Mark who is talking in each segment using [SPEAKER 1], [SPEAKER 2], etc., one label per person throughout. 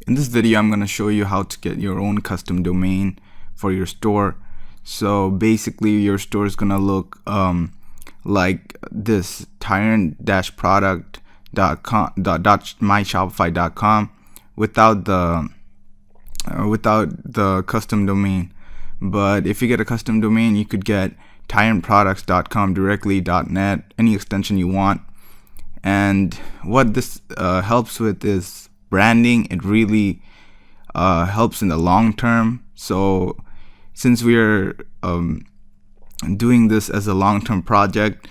[SPEAKER 1] In this video, I'm going to show you how to get your own custom domain for your store. So basically, your store is going to look like this: tyrant-product.com.myshopify.com without the custom domain. But if you get a custom domain, you could get tyrantproducts.com directly, .net, any extension you want. And what this helps with is branding. It really helps in the long term. So since we're doing this as a long-term project,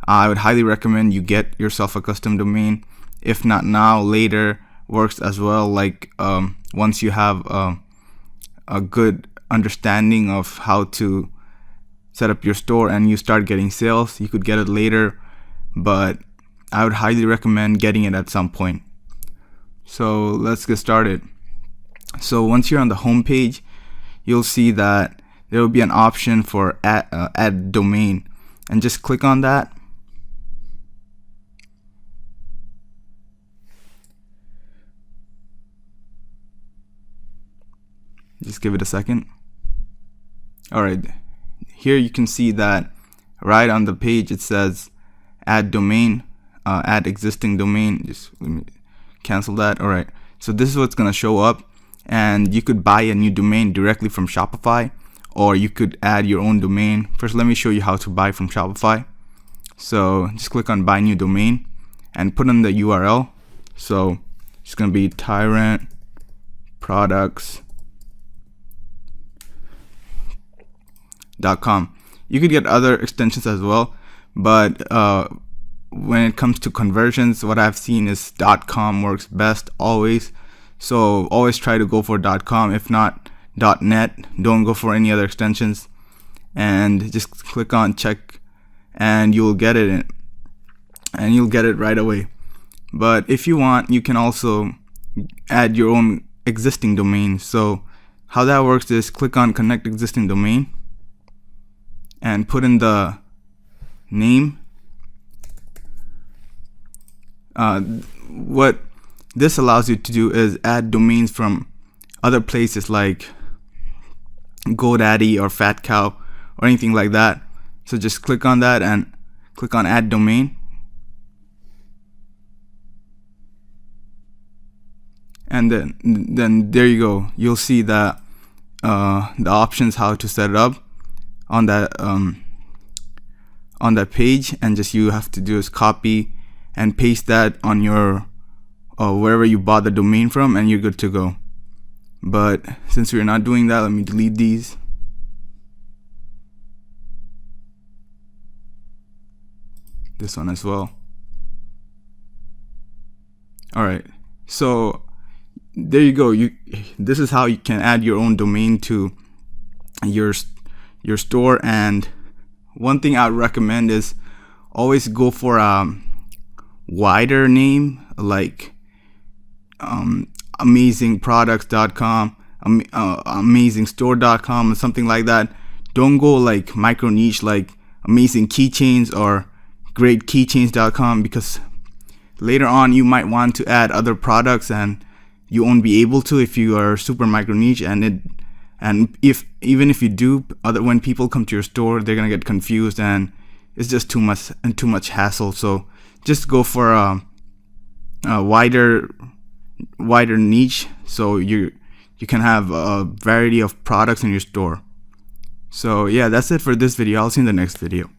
[SPEAKER 1] I would highly recommend you get yourself a custom domain. If not now, later works as well. Like once you have a good understanding of how to set up your store and you start getting sales, you could get it later, but I would highly recommend getting it at some point. So let's get started. So once you're on the home page, you'll see that there will be an option for add domain, and just click on that. Just give it a second. Alright, here you can see that right on the page it says add domain, add existing domain. Just let me cancel that. Alright, so this is what's going to show up, and you could buy a new domain directly from Shopify, or you could add your own domain. First, let me show you how to buy from Shopify. So just click on buy new domain and put in the URL. So it's going to be tyrantproducts.com. You could get other extensions as well, but when it comes to conversions, what I've seen is .com works best always. So always try to go for .com. If not .net, don't go for any other extensions, and just click on check and you'll get it right away. But if you want, you can also add your own existing domain. So how that works is click on connect existing domain and put in the name. What this allows you to do is add domains from other places like GoDaddy or Fat Cow or anything like that. So just click on that and click on add domain, and then there you go. You'll see that the options how to set it up on that page, and just you have to do is copy and paste that on your wherever you bought the domain from, and you're good to go. But since we're not doing that, let me delete these. This one as well. Alright, so there you go. This is how you can add your own domain to your store. And one thing I would recommend is always go for a wider name, like amazingproducts.com, amazingstore.com, or something like that. Don't go like micro niche like amazing keychains or greatkeychains.com, because later on you might want to add other products and you won't be able to if you are super micro niche. And even if you do, when people come to your store, they're gonna get confused, and it's just too much hassle. So just go for a wider niche, so you can have a variety of products in your store. So yeah, that's it for this video. I'll see you in the next video.